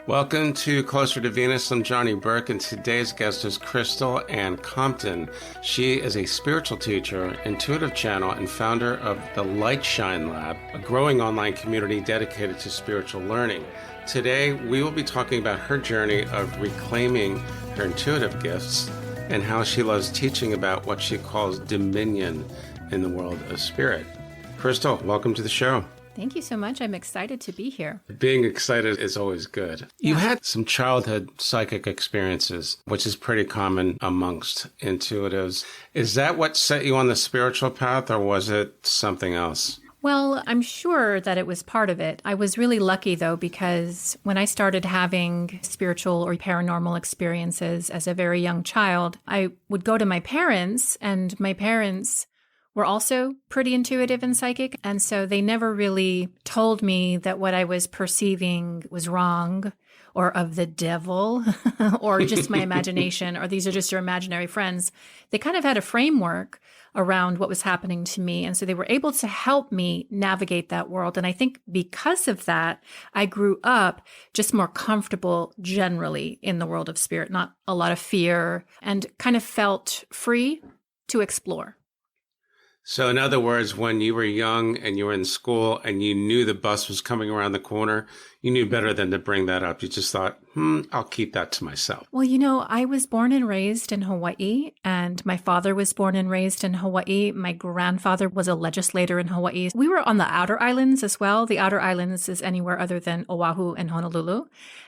Welcome to Closer to Venus. I'm Johnny Burke, and today's guest is Crystal Ann Compton. She is a spiritual teacher, intuitive channel, and founder of the Light Shine Lab, a growing online community dedicated to spiritual learning. Today, we will be talking about her journey of reclaiming her intuitive gifts and how she loves teaching about what she calls dominion in the world of spirit. Crystal, welcome to the show. Thank you so much. I'm excited to be here. Being excited is always good. You had some childhood psychic experiences, which is pretty common amongst intuitives. Is that what set you on the spiritual path, or was it something else? Well, I'm sure that it was part of it. I was really lucky, though, because when I started having spiritual or paranormal experiences as a very young child, I would go to my parents, and my parents were also pretty intuitive and psychic. And so they never really told me that what I was perceiving was wrong or of the devil or just my imagination, or these are just your imaginary friends. They kind of had a framework around what was happening to me. And so they were able to help me navigate that world. And I think because of that, I grew up just more comfortable generally in the world of spirit, not a lot of fear, and kind of felt free to explore. So in other words, when you were young and you were in school and you knew the bus was coming around the corner, you knew better than to bring that up. You just thought, I'll keep that to myself. Well, I was born and raised in Hawaii, and my father was born and raised in Hawaii. My grandfather was a legislator in Hawaii. We were on the outer islands as well. The outer islands is anywhere other than Oahu and Honolulu.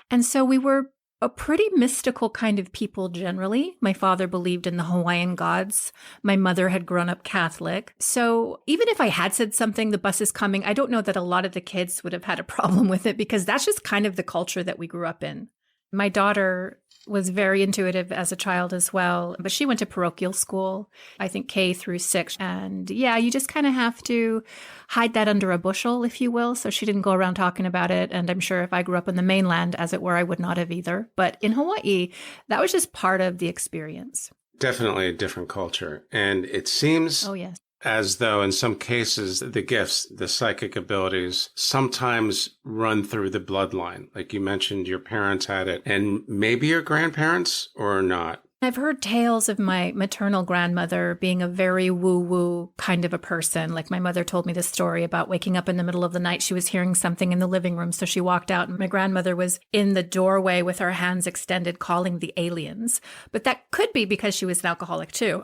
And so we were a pretty mystical kind of people generally. My father believed in the Hawaiian gods. My mother had grown up Catholic. So even if I had said something, the bus is coming, I don't know that a lot of the kids would have had a problem with it, because that's just kind of the culture that we grew up in. My daughter was very intuitive as a child as well, but she went to parochial school, I think K through 6. And yeah, you just kind of have to hide that under a bushel, if you will. So she didn't go around talking about it. And I'm sure if I grew up in the mainland, as it were, I would not have either. But in Hawaii, that was just part of the experience. Definitely a different culture. And it seems as though in some cases, the gifts, the psychic abilities sometimes run through the bloodline. Like you mentioned, your parents had it, and maybe your grandparents or not. I've heard tales of my maternal grandmother being a very woo-woo kind of a person. Like my mother told me this story about waking up in the middle of the night. She was hearing something in the living room. So she walked out, and my grandmother was in the doorway with her hands extended calling the aliens. But that could be because she was an alcoholic too.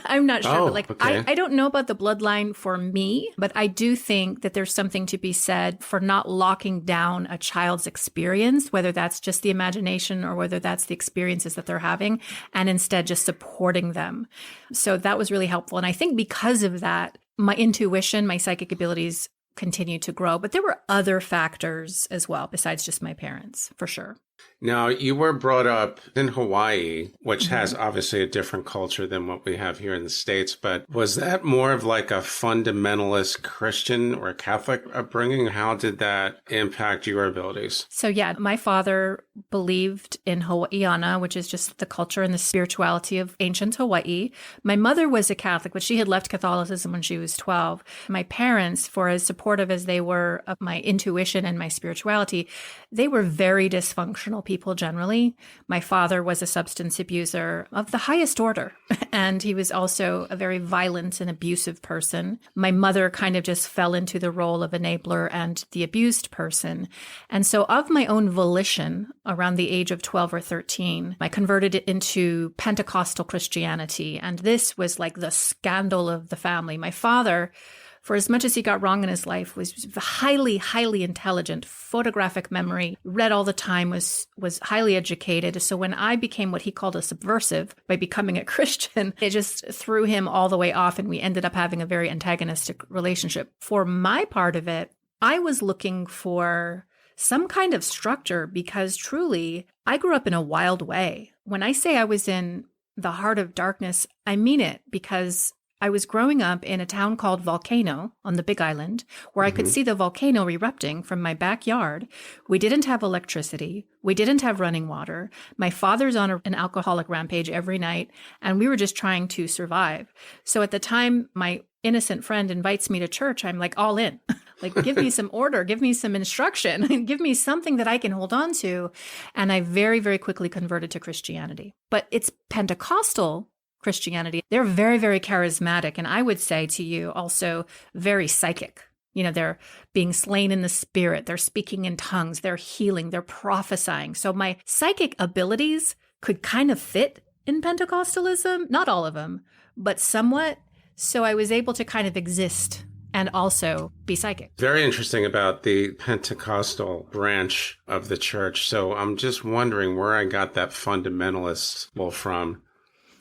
I'm not sure. But I don't know about the bloodline for me, but I do think that there's something to be said for not locking down a child's experience, whether that's just the imagination or whether that's the experiences that they're having, and instead just supporting them. So that was really helpful. And I think because of that, my intuition, my psychic abilities continued to grow. But there were other factors as well, besides just my parents, for sure. Now, you were brought up in Hawaii, which has obviously a different culture than what we have here in the States. But was that more of like a fundamentalist Christian or Catholic upbringing? How did that impact your abilities? So yeah, my father believed in Hawaiiana, which is just the culture and the spirituality of ancient Hawaii. My mother was a Catholic, but she had left Catholicism when she was 12. My parents, for as supportive as they were of my intuition and my spirituality, they were very dysfunctional people generally. My father was a substance abuser of the highest order, and he was also a very violent and abusive person. My mother kind of just fell into the role of enabler and the abused person. And so of my own volition, around the age of 12 or 13, I converted it into Pentecostal Christianity. And this was like the scandal of the family. My father, for as much as he got wrong in his life, was highly, highly intelligent, photographic memory, read all the time, was highly educated. So when I became what he called a subversive by becoming a Christian, it just threw him all the way off, and we ended up having a very antagonistic relationship. For my part of it, I was looking for some kind of structure because truly, I grew up in a wild way. When I say I was in the heart of darkness, I mean it, because I was growing up in a town called Volcano on the Big Island, where I could see the volcano erupting from my backyard. We didn't have electricity. We didn't have running water. My father's on an alcoholic rampage every night, and we were just trying to survive. So at the time, my innocent friend invites me to church, I'm like all in. Like, give me some order, give me some instruction, give me something that I can hold on to. And I very, very quickly converted to Christianity. But it's Pentecostal Christianity. They're very, very charismatic. And I would say to you also very psychic. They're being slain in the spirit. They're speaking in tongues. They're healing. They're prophesying. So my psychic abilities could kind of fit in Pentecostalism. Not all of them, but somewhat. So I was able to kind of exist and also be psychic. Very interesting about the Pentecostal branch of the church. So I'm just wondering where I got that fundamentalist from.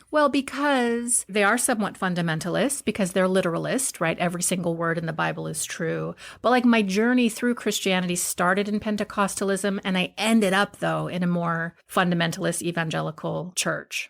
Well, because they are somewhat fundamentalist, because they're literalist, right? Every single word in the Bible is true. But like my journey through Christianity started in Pentecostalism, and I ended up, though, in a more fundamentalist evangelical church.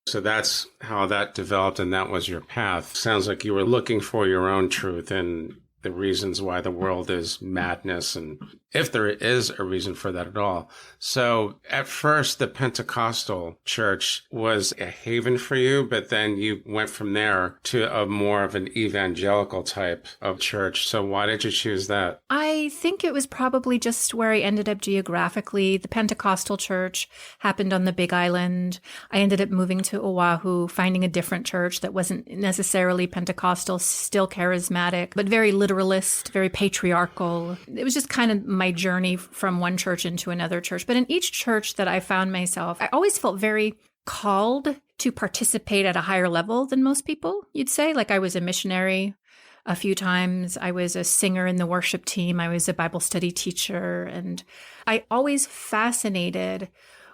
So that's how that developed, and that was your path. Sounds like you were looking for your own truth and the reasons why the world is madness, and if there is a reason for that at all. So at first, the Pentecostal church was a haven for you, but then you went from there to a more of an evangelical type of church. So why did you choose that? I think it was probably just where I ended up geographically. The Pentecostal church happened on the Big Island. I ended up moving to Oahu, finding a different church that wasn't necessarily Pentecostal, still charismatic, but very literalist, very patriarchal. It was just kind of my journey from one church into another church. But in each church that I found myself, I always felt very called to participate at a higher level than most people, you'd say. Like I was a missionary a few times. I was a singer in the worship team. I was a Bible study teacher. And I always fascinated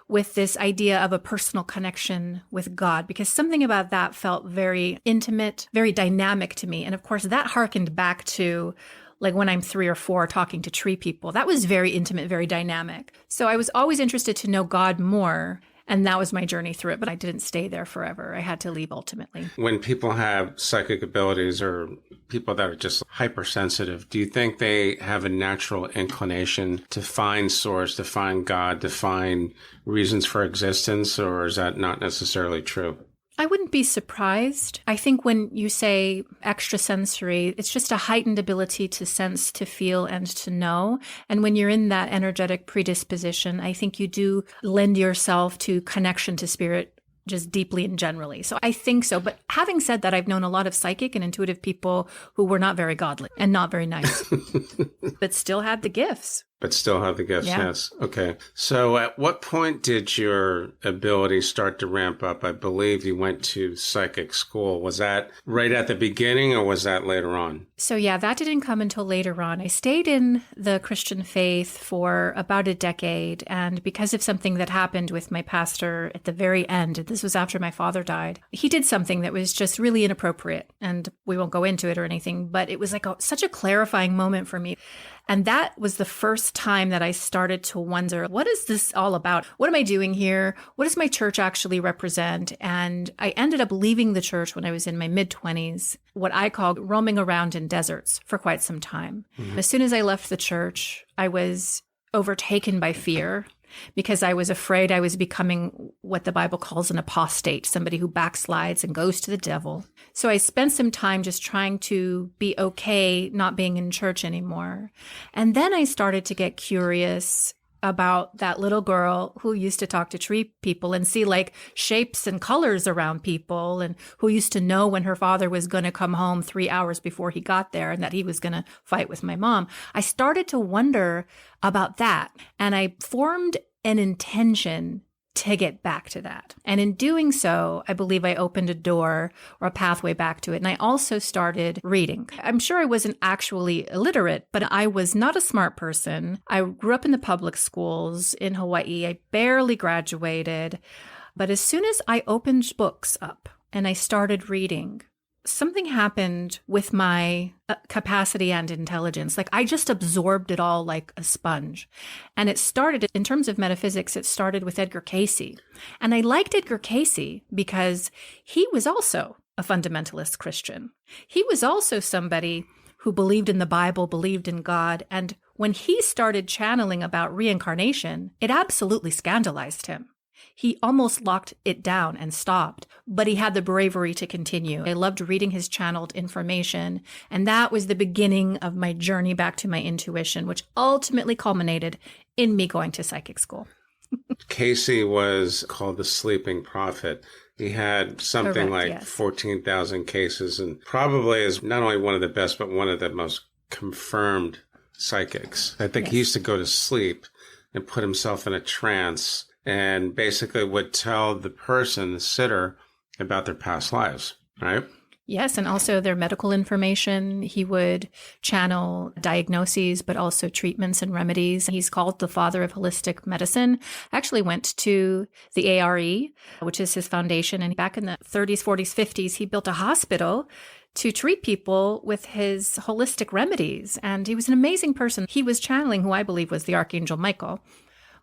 with this idea of a personal connection with God, because something about that felt very intimate, very dynamic to me. And of course, that harkened back to like when I'm 3 or 4 talking to tree people. That was very intimate, very dynamic. So I was always interested to know God more. And that was my journey through it. But I didn't stay there forever. I had to leave ultimately. When people have psychic abilities or people that are just hypersensitive, do you think they have a natural inclination to find source, to find God, to find reasons for existence? Or is that not necessarily true? I wouldn't be surprised. I think when you say extrasensory, it's just a heightened ability to sense, to feel, and to know. And when you're in that energetic predisposition, I think you do lend yourself to connection to spirit just deeply and generally. So I think so. But having said that, I've known a lot of psychic and intuitive people who were not very godly and not very nice, but still had the gifts. But still have the gifts, Yeah. Yes. Okay. So at what point did your ability start to ramp up? I believe you went to psychic school. Was that right at the beginning or was that later on? So yeah, that didn't come until later on. I stayed in the Christian faith for about a decade. And because of something that happened with my pastor at the very end, this was after my father died, he did something that was just really inappropriate. And we won't go into it or anything, but it was like such a clarifying moment for me. And that was the first time that I started to wonder, what is this all about? What am I doing here? What does my church actually represent? And I ended up leaving the church when I was in my mid-20s, what I call roaming around in deserts for quite some time. Mm-hmm. As soon as I left the church, I was overtaken by fear because I was afraid I was becoming what the Bible calls an apostate, somebody who backslides and goes to the devil. So I spent some time just trying to be okay not being in church anymore. And then I started to get curious about that little girl who used to talk to tree people and see like shapes and colors around people, and who used to know when her father was going to come home 3 hours before he got there and that he was going to fight with my mom. I started to wonder about that, and I formed an intention to get back to that. And in doing so, I believe I opened a door or a pathway back to it. And I also started reading. I'm sure I wasn't actually illiterate, but I was not a smart person. I grew up in the public schools in Hawaii. I barely graduated. But as soon as I opened books up and I started reading, something happened with my capacity and intelligence. Like I just absorbed it all like a sponge. And it started, in terms of metaphysics, it started with Edgar Cayce. And I liked Edgar Cayce because he was also a fundamentalist Christian. He was also somebody who believed in the Bible, believed in God. And when he started channeling about reincarnation, it absolutely scandalized him. He almost locked it down and stopped, but he had the bravery to continue. I loved reading his channeled information, and that was the beginning of my journey back to my intuition, which ultimately culminated in me going to psychic school. Casey was called the sleeping prophet. He had something like 14,000 cases and probably is not only one of the best, but one of the most confirmed psychics. I think he used to go to sleep and put himself in a trance and basically would tell the person, the sitter, about their past lives, right? Yes, and also their medical information. He would channel diagnoses, but also treatments and remedies. He's called the father of holistic medicine. I actually went to the ARE, which is his foundation. And back in the 30s, 40s, 50s, he built a hospital to treat people with his holistic remedies. And he was an amazing person. He was channeling who I believe was the Archangel Michael.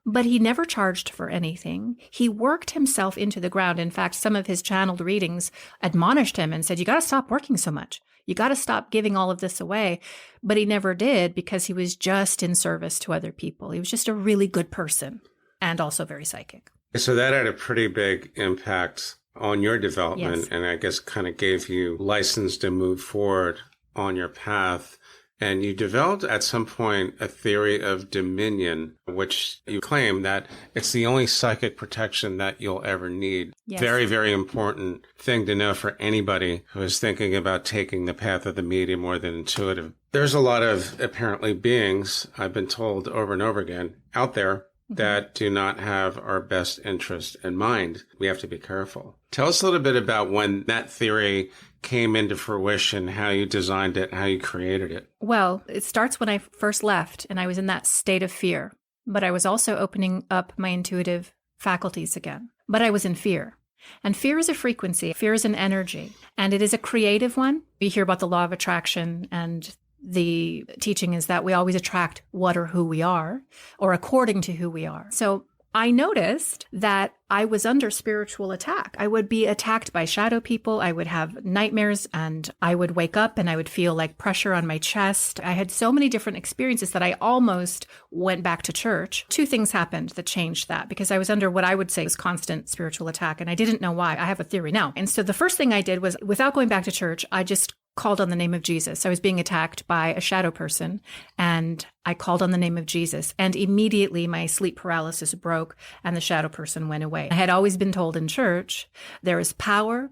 But he never charged for anything. He worked himself into the ground. In fact, some of his channeled readings admonished him and said, you got to stop working so much. You got to stop giving all of this away. But he never did because he was just in service to other people. He was just a really good person and also very psychic. So that had a pretty big impact on your development and I guess kind of gave you license to move forward on your path. And you developed at some point a theory of dominion, which you claim that it's the only psychic protection that you'll ever need. Yes. Very, very important thing to know for anybody who is thinking about taking the path of the medium or the intuitive. There's a lot of apparently beings, I've been told over and over again, out there that do not have our best interest in mind. We have to be careful. Tell us a little bit about when that theory came into fruition, how you designed it, how you created it. Well, it starts when I first left and I was in that state of fear, but I was also opening up my intuitive faculties again. But I was in fear. And fear is a frequency. Fear is an energy, and it is a creative one. We hear about the law of attraction, and the teaching is that we always attract what or who we are, or according to who we are. So I noticed that I was under spiritual attack. I would be attacked by shadow people. I would have nightmares, and I would wake up and I would feel like pressure on my chest. I had so many different experiences that I almost went back to church. Two things happened that changed that because I was under what I would say was constant spiritual attack, and I didn't know why. I have a theory now. And so the first thing I did was, without going back to church, I just called on the name of Jesus. I was being attacked by a shadow person, and I called on the name of Jesus, and immediately my sleep paralysis broke and the shadow person went away. I had always been told in church, there is power,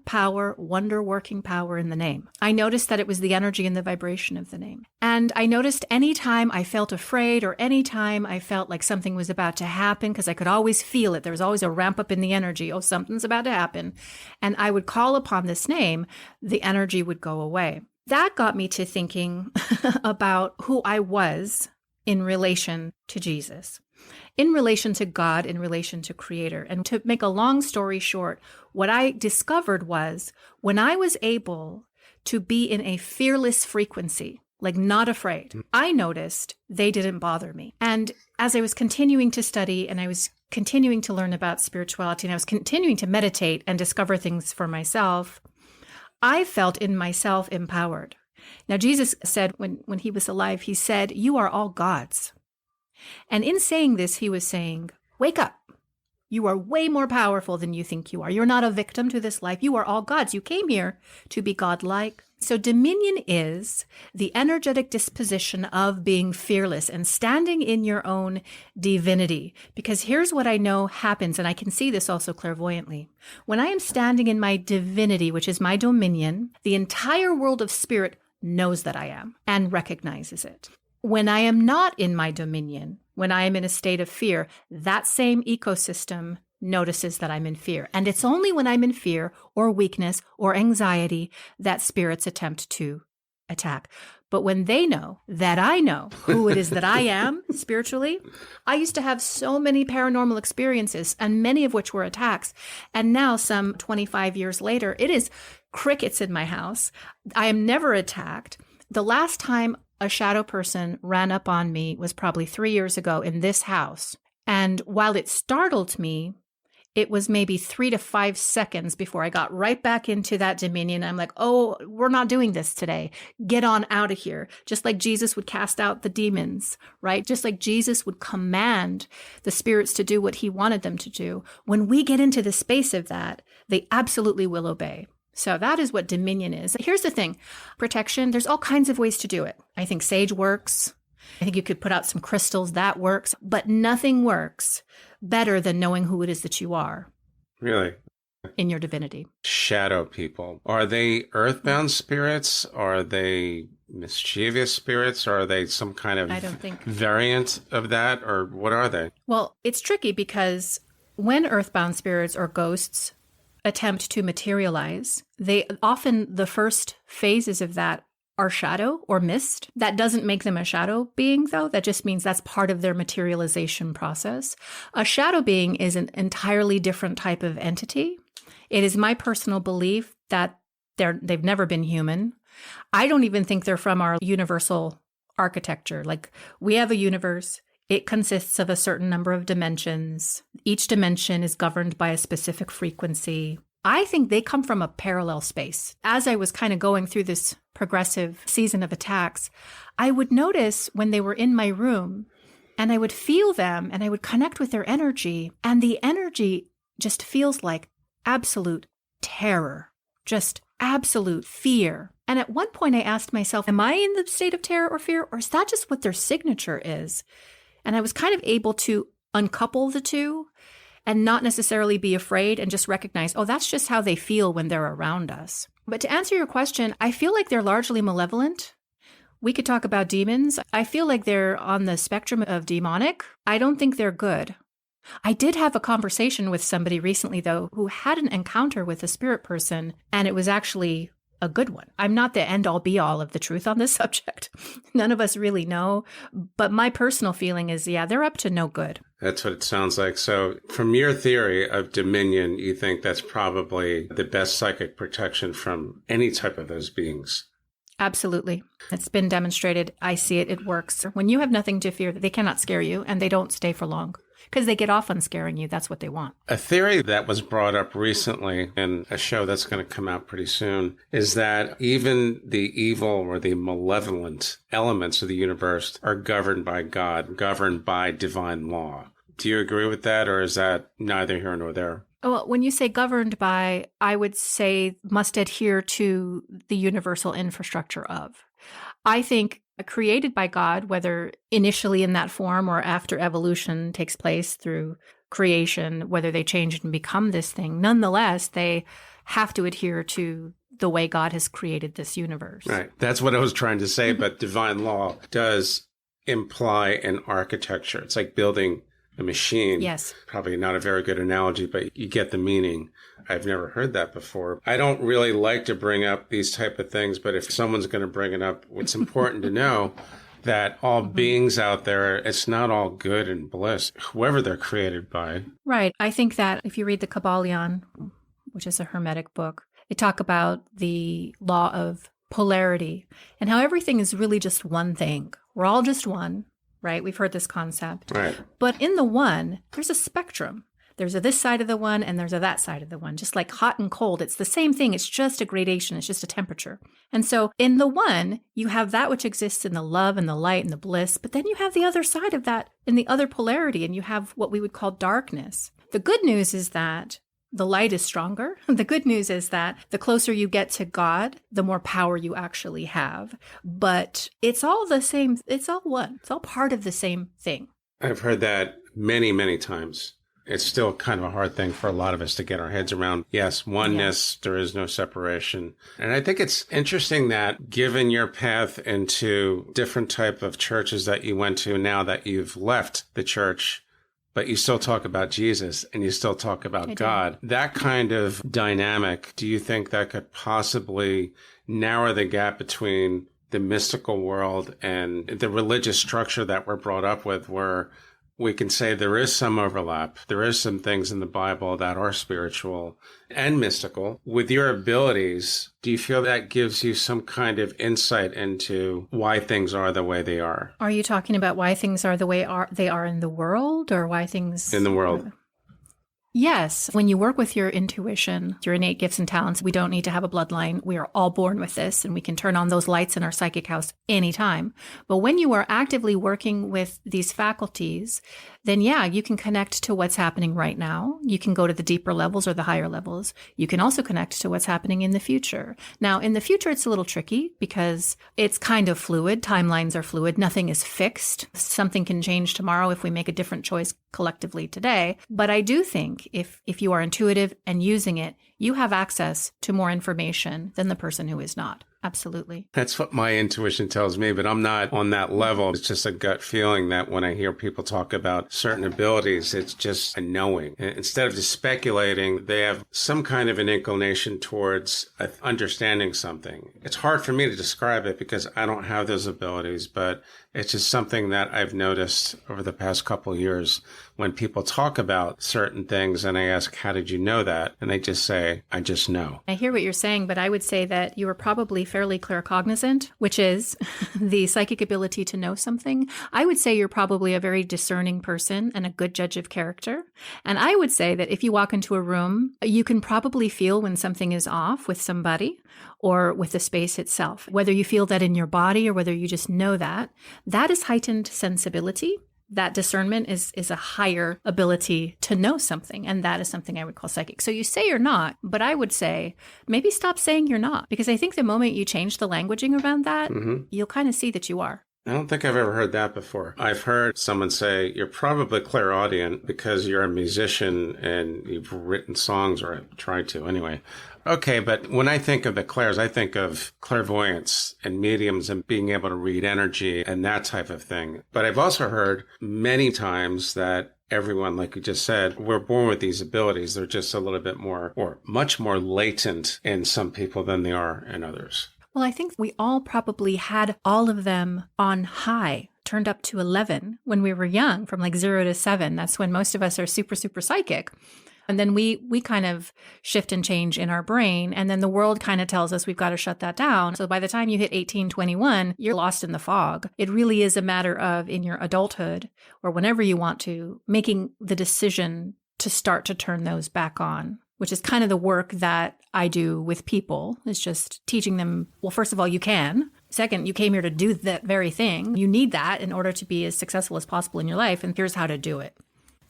wonder-working power in the name. I noticed that it was the energy and the vibration of the name. And I noticed anytime I felt afraid or anytime I felt like something was about to happen, because I could always feel it, there was always a ramp up in the energy, oh, something's about to happen. And I would call upon this name, the energy would go away. That got me to thinking about who I was in relation to Jesus, in relation to God, in relation to Creator. And to make a long story short, what I discovered was when I was able to be in a fearless frequency, like not afraid, I noticed they didn't bother me. And as I was continuing to study and I was continuing to learn about spirituality and I was continuing to meditate and discover things for myself, I felt in myself empowered. Now, Jesus said when he was alive, he said, you are all gods. And in saying this, he was saying, wake up. You are way more powerful than you think you are. You're not a victim to this life. You are all gods. You came here to be godlike. So dominion is the energetic disposition of being fearless and standing in your own divinity. Because here's what I know happens, and I can see this also clairvoyantly. When I am standing in my divinity, which is my dominion, the entire world of spirit knows that I am and recognizes it. When I am not in my dominion, when I am in a state of fear, that same ecosystem notices that I'm in fear. And it's only when I'm in fear or weakness or anxiety that spirits attempt to attack. But when they know that I know who it is that I am spiritually, I used to have so many paranormal experiences, and many of which were attacks. And now, some 25 years later, it is crickets in my house. I am never attacked. The last time a shadow person ran up on me was probably 3 years ago in this house. And while it startled me, it was maybe 3 to 5 seconds before I got right back into that dominion. I'm like, oh, we're not doing this today. Get on out of here. Just like Jesus would cast out the demons, right? Just like Jesus would command the spirits to do what he wanted them to do. When we get into the space of that, they absolutely will obey. So that is what dominion is. Here's the thing. Protection, there's all kinds of ways to do it. I think sage works. I think you could put out some crystals. That works. But nothing works better than knowing who it is that you are. Really? In your divinity. Shadow people. Are they earthbound spirits? Are they mischievous spirits? Or are they some kind of variant of that? Or what are they? Well, it's tricky because when earthbound spirits or ghosts attempt to materialize, they often, the first phases of that are shadow or mist. That doesn't make them a shadow being, though. That just means that's part of their materialization process. A shadow being is an entirely different type of entity. It is my personal belief that they've never been human. I don't even think they're from our universal architecture. Like, we have a universe. It consists of a certain number of dimensions. Each dimension is governed by a specific frequency. I think they come from a parallel space. As I was kind of going through this progressive season of attacks, I would notice when they were in my room and I would feel them and I would connect with their energy, and the energy just feels like absolute terror, just absolute fear. And at one point I asked myself, am I in the state of terror or fear, or is that just what their signature is? And I was kind of able to uncouple the two and not necessarily be afraid and just recognize, oh, that's just how they feel when they're around us. But to answer your question, I feel like they're largely malevolent. We could talk about demons. I feel like they're on the spectrum of demonic. I don't think they're good. I did have a conversation with somebody recently, though, who had an encounter with a spirit person, and it was actually a good one. I'm not the end-all be-all of the truth on this subject. None of us really know. But my personal feeling is, yeah, they're up to no good. That's what it sounds like. So from your theory of dominion, you think that's probably the best psychic protection from any type of those beings? Absolutely. It's been demonstrated. I see it. It works. When you have nothing to fear, they cannot scare you, and they don't stay for long. Because they get off on scaring you. That's what they want. A theory that was brought up recently in a show that's going to come out pretty soon is that even the evil or the malevolent elements of the universe are governed by God, governed by divine law. Do you agree with that, or is that neither here nor there? Well, when you say governed by, I would say must adhere to the universal infrastructure of. I think created by God, whether initially in that form or after evolution takes place through creation, whether they change and become this thing, nonetheless, they have to adhere to the way God has created this universe. Right. That's what I was trying to say, but divine law does imply an architecture. It's like building a machine. Yes. Probably not a very good analogy, but you get the meaning. I've never heard that before. I don't really like to bring up these type of things, but if someone's going to bring it up, it's important to know that all beings out there, it's not all good and bliss, whoever they're created by. Right. I think that if you read the Kabbalion, which is a Hermetic book, they talk about the law of polarity and how everything is really just one thing. We're all just one, right? We've heard this concept. Right. But in the one, there's a spectrum. There's a this side of the one and there's a that side of the one. Just like hot and cold, it's the same thing. It's just a gradation. It's just a temperature. And so in the one, you have that which exists in the love and the light and the bliss, but then you have the other side of that in the other polarity, and you have what we would call darkness. The good news is that the light is stronger. The good news is that the closer you get to God, the more power you actually have. But it's all the same. It's all one. It's all part of the same thing. I've heard that many, many times. It's still kind of a hard thing for a lot of us to get our heads around. Yes, oneness, There is no separation. And I think it's interesting that given your path into different type of churches that you went to now that you've left the church, but you still talk about Jesus and you still talk about God, that kind of dynamic, do you think that could possibly narrow the gap between the mystical world and the religious structure that we're brought up with, where we can say there is some overlap. There is some things in the Bible that are spiritual and mystical. With your abilities, do you feel that gives you some kind of insight into why things are the way they are? Are you talking about why things are the way they are in the world, or why things... In the world. Yes. When you work with your intuition, your innate gifts and talents, we don't need to have a bloodline. We are all born with this, and we can turn on those lights in our psychic house anytime. But when you are actively working with these faculties, then yeah, you can connect to what's happening right now. You can go to the deeper levels or the higher levels. You can also connect to what's happening in the future. Now, in the future, it's a little tricky because it's kind of fluid. Timelines are fluid. Nothing is fixed. Something can change tomorrow if we make a different choice collectively today. But I do think if you are intuitive and using it, you have access to more information than the person who is not. Absolutely. That's what my intuition tells me, but I'm not on that level. It's just a gut feeling that when I hear people talk about certain abilities, it's just a knowing. Instead of just speculating, they have some kind of an inclination towards understanding something. It's hard for me to describe it because I don't have those abilities, but it's just something that I've noticed over the past couple of years when people talk about certain things and I ask, how did you know that? And they just say, I just know. I hear what you're saying, but I would say that you were probably fairly claircognizant, which is the psychic ability to know something. I would say you're probably a very discerning person and a good judge of character. And I would say that if you walk into a room, you can probably feel when something is off with somebody or with the space itself. Whether you feel that in your body or whether you just know that, that is heightened sensibility. That discernment is a higher ability to know something. And that is something I would call psychic. So you say you're not, but I would say maybe stop saying you're not. Because I think the moment you change the languaging around that, you'll kind of see that you are. I don't think I've ever heard that before. I've heard someone say, you're probably clairaudient because you're a musician and you've written songs, or tried to anyway. Okay, but when I think of the clairs, I think of clairvoyance and mediums and being able to read energy and that type of thing. But I've also heard many times that everyone, like you just said, we're born with these abilities. They're just a little bit more or much more latent in some people than they are in others. Well, I think we all probably had all of them on high, turned up to 11 when we were young, from like 0 to 7. That's when most of us are super, super psychic. And then we kind of shift and change in our brain. And then the world kind of tells us we've got to shut that down. So by the time you hit 18, 21, you're lost in the fog. It really is a matter of, in your adulthood or whenever you want to, making the decision to start to turn those back on, which is kind of the work that I do with people. It's just teaching them, well, first of all, you can. Second, you came here to do that very thing. You need that in order to be as successful as possible in your life. And here's how to do it.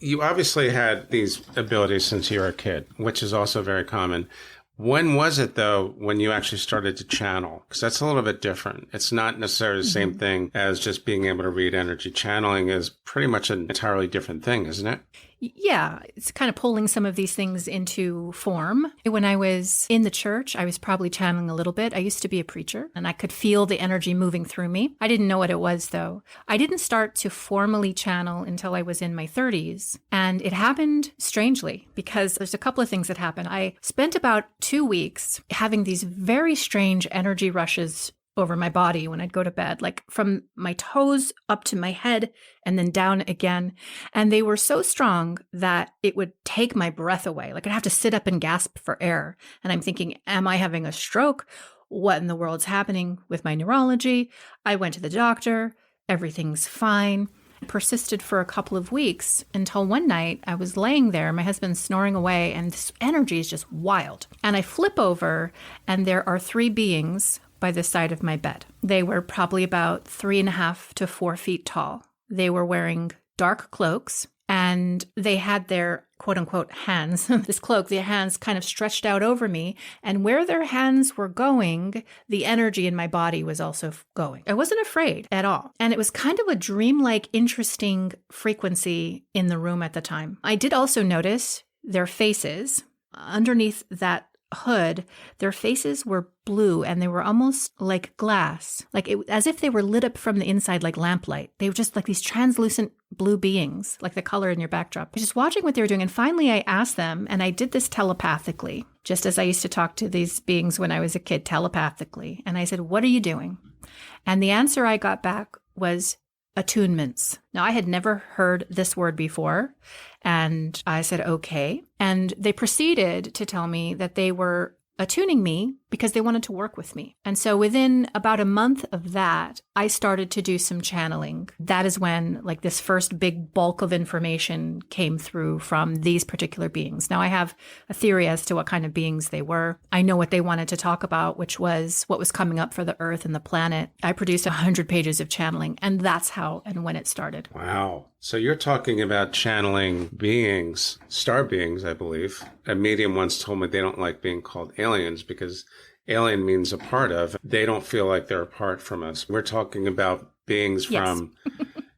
You obviously had these abilities since you were a kid, which is also very common. When was it, though, when you actually started to channel? Because that's a little bit different. It's not necessarily the same thing as just being able to read energy. Channeling is pretty much an entirely different thing, isn't it? Yeah, it's kind of pulling some of these things into form. When I was in the church, I was probably channeling a little bit. I used to be a preacher, and I could feel the energy moving through me. I didn't know what it was, though. I didn't start to formally channel until I was in my 30s. And it happened strangely because there's a couple of things that happened. I spent about 2 weeks having these very strange energy rushes over my body when I'd go to bed, like from my toes up to my head and then down again. And they were so strong that it would take my breath away. Like I'd have to sit up and gasp for air. And I'm thinking, am I having a stroke? What in the world's happening with my neurology? I went to the doctor. Everything's fine. It persisted for a couple of weeks until one night I was laying there, my husband's snoring away, and this energy is just wild. And I flip over and there are 3 beings by the side of my bed. They were probably about 3.5 to 4 feet tall. They were wearing dark cloaks and they had their quote unquote hands, this cloak, their hands kind of stretched out over me. And where their hands were going, the energy in my body was also going. I wasn't afraid at all. And it was kind of a dreamlike, interesting frequency in the room at the time. I did also notice their faces underneath that hood. Their faces were blue and they were almost like glass, as if they were lit up from the inside like lamplight. They were just like these translucent blue beings, like the color in your backdrop. I was just watching what they were doing. And finally I asked them, and I did this telepathically, just as I used to talk to these beings when I was a kid, telepathically. And I said, what are you doing? And the answer I got back was attunements. Now, I had never heard this word before. And I said, okay. And they proceeded to tell me that they were attuning me because they wanted to work with me. And so within about a month of that, I started to do some channeling. That is when like this first big bulk of information came through from these particular beings. Now I have a theory as to what kind of beings they were. I know what they wanted to talk about, which was what was coming up for the earth and the planet. I produced 100 pages of channeling, and that's how and when it started. Wow. So you're talking about channeling beings, star beings, I believe. A medium once told me they don't like being called aliens because alien means a part of. They don't feel like they're apart from us. We're talking about beings from,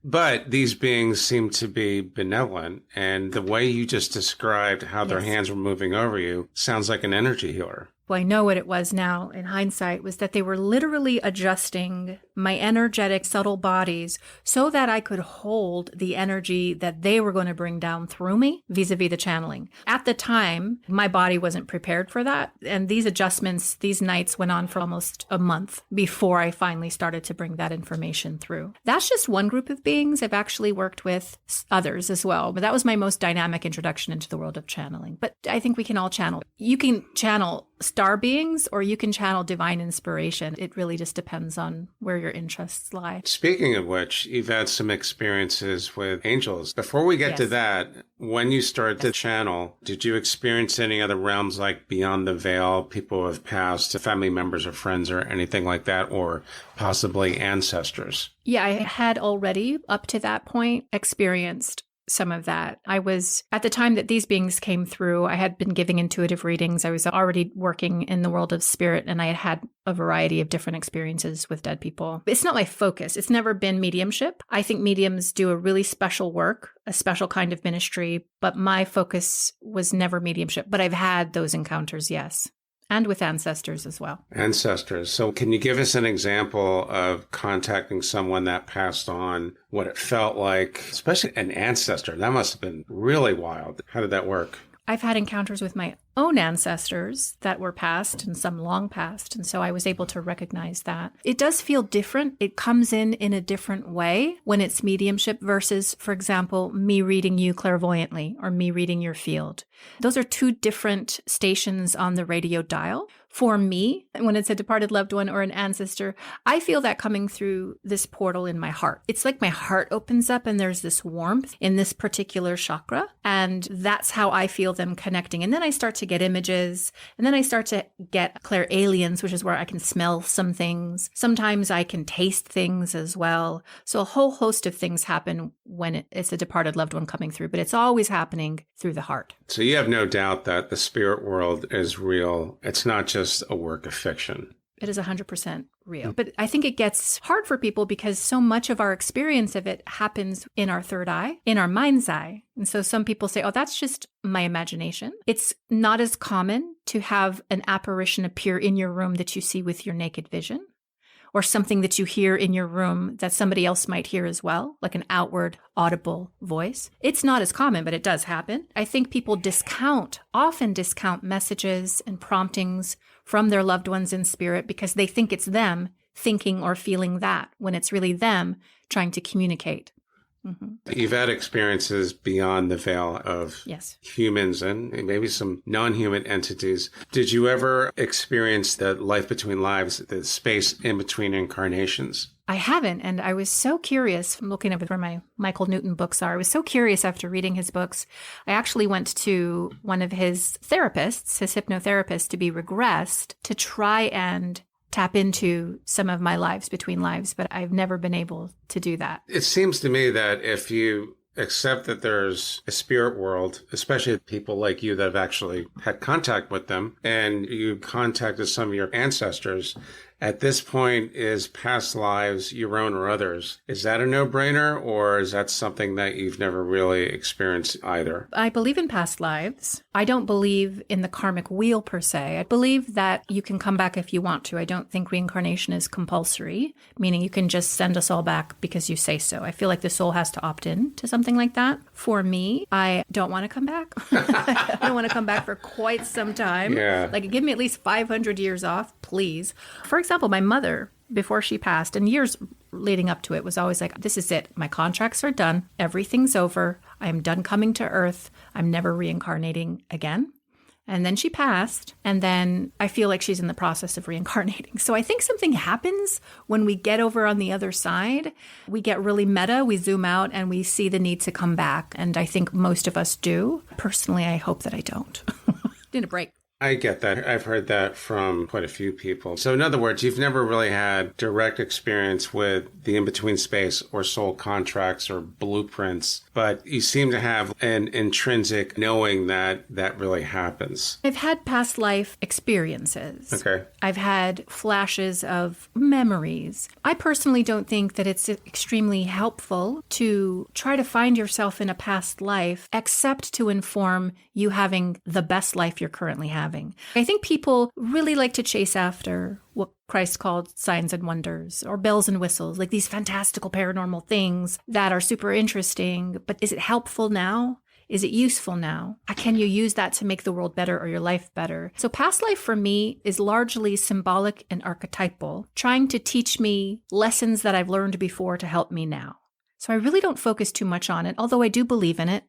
but these beings seem to be benevolent. And the way you just described how their hands were moving over you sounds like an energy healer. Well, I know what it was now in hindsight was that they were literally adjusting my energetic, subtle bodies so that I could hold the energy that they were going to bring down through me vis-a-vis the channeling. At the time, my body wasn't prepared for that. And these adjustments, these nights went on for almost a month before I finally started to bring that information through. That's just one group of beings. I've actually worked with others as well, but that was my most dynamic introduction into the world of channeling. But I think we can all channel. You can channel star beings or you can channel divine inspiration. It really just depends on where your interests lie. Speaking of which, you've had some experiences with angels. Before we get to that, when you started to channel, did you experience any other realms like beyond the veil, people who have passed, family members or friends or anything like that, or possibly ancestors? Yeah, I had already up to that point experienced some of that. I was, at the time that these beings came through, I had been giving intuitive readings. I was already working in the world of spirit, and I had had a variety of different experiences with dead people. It's not my focus. It's never been mediumship. I think mediums do a really special work, a special kind of ministry, but my focus was never mediumship. But I've had those encounters, yes. And with ancestors as well. Ancestors. So can you give us an example of contacting someone that passed on, what it felt like, especially an ancestor? That must have been really wild. How did that work? I've had encounters with my own ancestors that were past and some long past. And so I was able to recognize that. It does feel different. It comes in a different way when it's mediumship versus, for example, me reading you clairvoyantly or me reading your field. Those are two different stations on the radio dial. For me, when it's a departed loved one or an ancestor, I feel that coming through this portal in my heart. It's like my heart opens up and there's this warmth in this particular chakra. And that's how I feel them connecting. And then I start to get images, and then I start to get clairalience, which is where I can smell some things. Sometimes I can taste things as well. So a whole host of things happen when it's a departed loved one coming through, but it's always happening through the heart. So you have no doubt that the spirit world is real. It's not just a work of fiction. It is 100% real. But I think it gets hard for people because so much of our experience of it happens in our third eye, in our mind's eye. And so some people say, oh, that's just my imagination. It's not as common to have an apparition appear in your room that you see with your naked vision, or something that you hear in your room that somebody else might hear as well, like an outward audible voice. It's not as common, but it does happen. I think people often discount messages and promptings from their loved ones in spirit because they think it's them thinking or feeling that when it's really them trying to communicate. Mm-hmm. You've had experiences beyond the veil of humans and maybe some non-human entities. Did you ever experience the life between lives, the space in between incarnations? I haven't. And I was so curious from looking up where my Michael Newton books are. I was so curious after reading his books. I actually went to one of his therapists, his hypnotherapist, to be regressed to try and tap into some of my lives between lives, but I've never been able to do that. It seems to me that if you accept that there's a spirit world, especially people like you that have actually had contact with them, and you contacted some of your ancestors, at this point, is past lives, your own or others, is that a no-brainer, or is that something that you've never really experienced either? I believe in past lives. I don't believe in the karmic wheel per se. I believe that you can come back if you want to. I don't think reincarnation is compulsory, meaning you can just send us all back because you say so. I feel like the soul has to opt in to something like that. For me, I don't want to come back. I don't want to come back for quite some time. Yeah. Like, give me at least 500 years off, please. For example, my mother, before she passed, and years leading up to it, was always like, this is it. My contracts are done. Everything's over. I am done coming to Earth. I'm never reincarnating again. And then she passed. And then I feel like she's in the process of reincarnating. So I think something happens when we get over on the other side. We get really meta, we zoom out, and we see the need to come back. And I think most of us do. Personally, I hope that I don't. Need a break. I get that. I've heard that from quite a few people. So in other words, you've never really had direct experience with the in-between space or soul contracts or blueprints, but you seem to have an intrinsic knowing that that really happens. I've had past life experiences. Okay. I've had flashes of memories. I personally don't think that it's extremely helpful to try to find yourself in a past life, except to inform you having the best life you're currently having. I think people really like to chase after what Christ called signs and wonders or bells and whistles, like these fantastical paranormal things that are super interesting. But is it helpful now? Is it useful now? Can you use that to make the world better or your life better? So past life for me is largely symbolic and archetypal, trying to teach me lessons that I've learned before to help me now. So I really don't focus too much on it, although I do believe in it.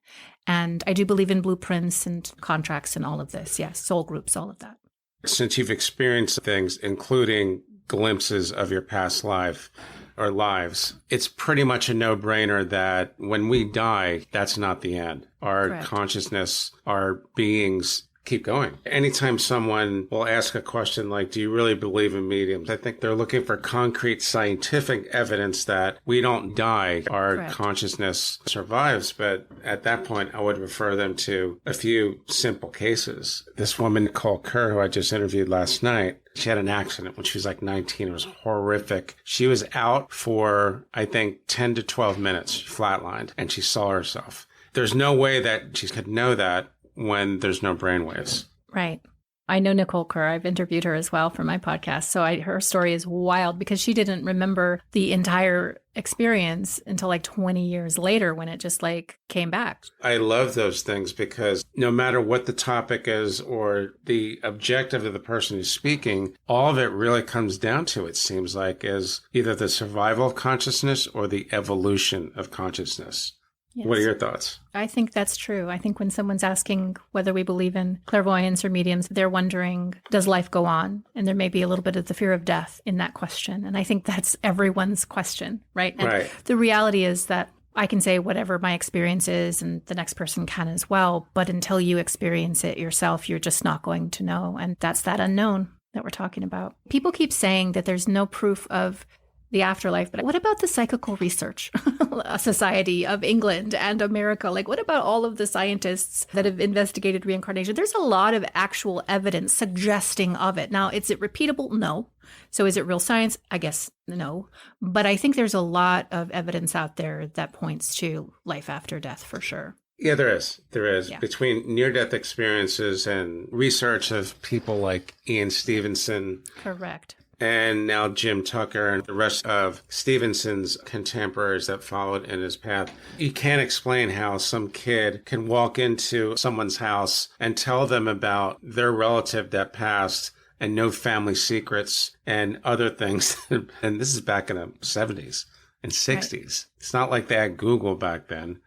And I do believe in blueprints and contracts and all of this. Yes, soul groups, all of that. Since you've experienced things, including glimpses of your past life or lives, it's pretty much a no-brainer that when we die, that's not the end. Our Correct. Consciousness, our beings keep going. Anytime someone will ask a question like, do you really believe in mediums? I think they're looking for concrete scientific evidence that we don't die. Our Correct. Consciousness survives. But at that point, I would refer them to a few simple cases. This woman, Nicole Kerr, who I just interviewed last night, she had an accident when she was like 19. It was horrific. She was out for, I think, 10 to 12 minutes. She flatlined and she saw herself. There's no way that she could know that when there's no brainwaves. Right. I know Nicole Kerr. I've interviewed her as well for my podcast. So her story is wild because she didn't remember the entire experience until like 20 years later when it just like came back. I love those things because no matter what the topic is or the objective of the person who's speaking, all of it really comes down to, it seems like, is either the survival of consciousness or the evolution of consciousness. Yes. What are your thoughts? I think that's true. I think when someone's asking whether we believe in clairvoyance or mediums, they're wondering, does life go on? And there may be a little bit of the fear of death in that question. And I think that's everyone's question, right? And Right. The reality is that I can say whatever my experience is and the next person can as well. But until you experience it yourself, you're just not going to know. And that's that unknown that we're talking about. People keep saying that there's no proof of the afterlife. But what about the Psychical Research Society of England and America? Like, what about all of the scientists that have investigated reincarnation? There's a lot of actual evidence suggesting of it. Now, is it repeatable? No. So is it real science? I guess no. But I think there's a lot of evidence out there that points to life after death for sure. Yeah, there is. There is. Yeah. Between near-death experiences and research of people like Ian Stevenson Correct. and now Jim Tucker and the rest of Stevenson's contemporaries that followed in his path. You can't explain how some kid can walk into someone's house and tell them about their relative that passed and know family secrets and other things. And this is back in the 70s and 60s. Right. It's not like they had Google back then.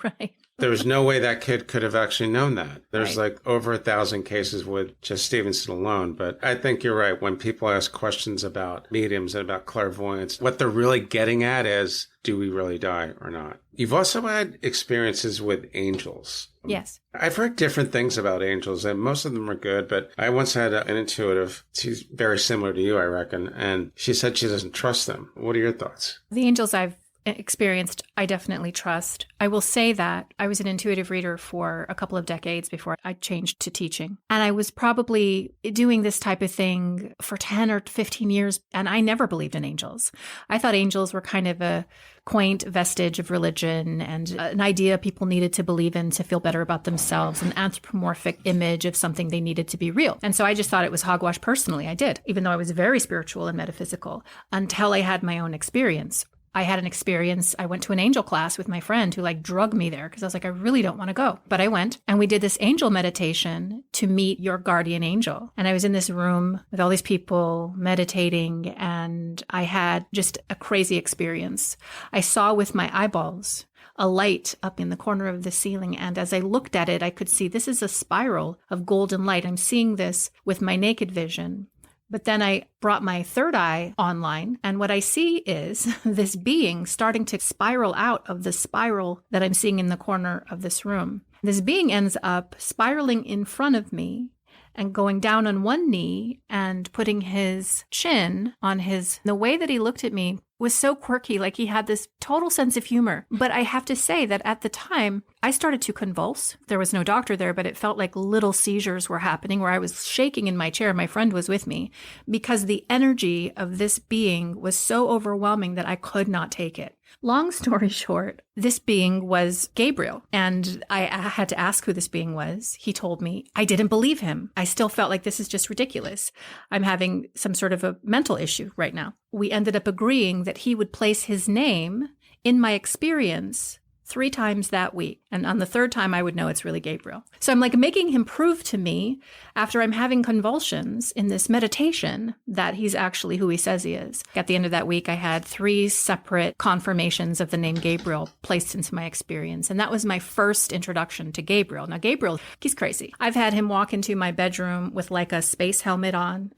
Right. There was no way that kid could have actually known that. There's Right. like over 1,000 cases with just Stevenson alone. But I think you're right. When people ask questions about mediums and about clairvoyance, what they're really getting at is, do we really die or not? You've also had experiences with angels. Yes. I've heard different things about angels, and most of them are good. But I once had an intuitive, she's very similar to you, I reckon, and she said she doesn't trust them. What are your thoughts? The angels I've experienced, I definitely trust. I will say that I was an intuitive reader for a couple of decades before I changed to teaching. And I was probably doing this type of thing for 10 or 15 years, and I never believed in angels. I thought angels were kind of a quaint vestige of religion and an idea people needed to believe in to feel better about themselves, an anthropomorphic image of something they needed to be real. And so I just thought it was hogwash personally. I did, even though I was very spiritual and metaphysical, until I had my own experience. I had an experience. I went to an angel class with my friend who like drugged me there because I was like, I really don't want to go. But I went and we did this angel meditation to meet your guardian angel. And I was in this room with all these people meditating and I had just a crazy experience. I saw with my eyeballs a light up in the corner of the ceiling. And as I looked at it, I could see this is a spiral of golden light. I'm seeing this with my naked vision. But then I brought my third eye online, and what I see is this being starting to spiral out of the spiral that I'm seeing in the corner of this room. This being ends up spiraling in front of me and going down on one knee and putting his chin on the way that he looked at me was so quirky, like he had this total sense of humor. But I have to say that at the time, I started to convulse. There was no doctor there, but it felt like little seizures were happening where I was shaking in my chair. My friend was with me because the energy of this being was so overwhelming that I could not take it. Long story short, this being was Gabriel, and I had to ask who this being was. He told me. I didn't believe him. I still felt like this is just ridiculous. I'm having some sort of a mental issue right now. We ended up agreeing that he would place his name in my experience 3 times that week. And on the 3rd time, I would know it's really Gabriel. So I'm like making him prove to me after I'm having convulsions in this meditation that he's actually who he says he is. At the end of that week, I had 3 separate confirmations of the name Gabriel placed into my experience. And that was my first introduction to Gabriel. Now, Gabriel, he's crazy. I've had him walk into my bedroom with like a space helmet on.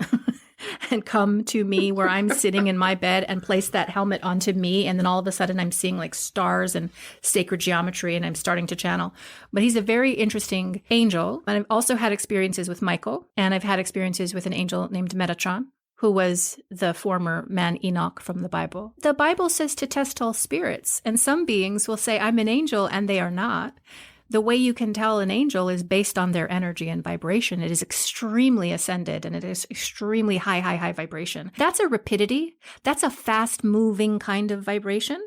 And come to me where I'm sitting in my bed and place that helmet onto me. And then all of a sudden I'm seeing like stars and sacred geometry and I'm starting to channel. But he's a very interesting angel. And I've also had experiences with Michael, and I've had experiences with an angel named Metatron, who was the former man Enoch from the Bible. The Bible says to test all spirits, and some beings will say, I'm an angel, and they are not. The way you can tell an angel is based on their energy and vibration. It is extremely ascended and it is extremely high vibration. That's a rapidity. That's a fast moving kind of vibration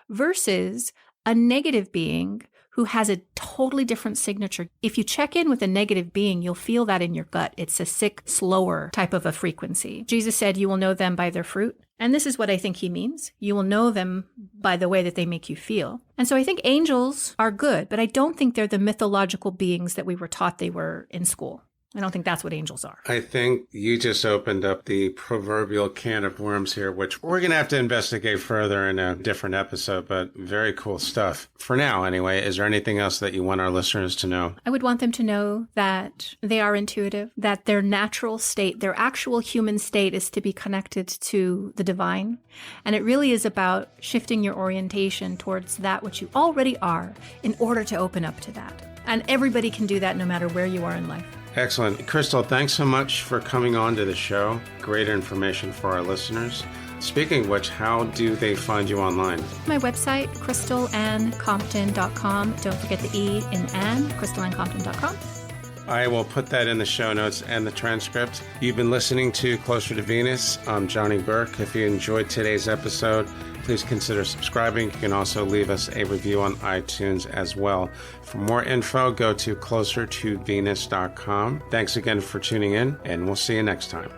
versus a negative being who has a totally different signature. If you check in with a negative being, you'll feel that in your gut. It's a sick, slower type of a frequency. Jesus said, you will know them by their fruit. And this is what I think he means. You will know them by the way that they make you feel. And so I think angels are good, but I don't think they're the mythological beings that we were taught they were in school. I don't think that's what angels are. I think you just opened up the proverbial can of worms here, which we're going to have to investigate further in a different episode, but very cool stuff. For now, anyway, is there anything else that you want our listeners to know? I would want them to know that they are intuitive, that their natural state, their actual human state is to be connected to the divine. And it really is about shifting your orientation towards that which you already are in order to open up to that. And everybody can do that no matter where you are in life. Excellent. Crystal, thanks so much for coming on to the show. Great information for our listeners. Speaking of which, how do they find you online? My website, crystalanncompton.com. Don't forget the E in Anne, crystalanncompton.com. I will put that in the show notes and the transcript. You've been listening to Closer to Venus. I'm Johnny Burke. If you enjoyed today's episode, please consider subscribing. You can also leave us a review on iTunes as well. For more info, go to closertovenus.com. Thanks again for tuning in, and we'll see you next time.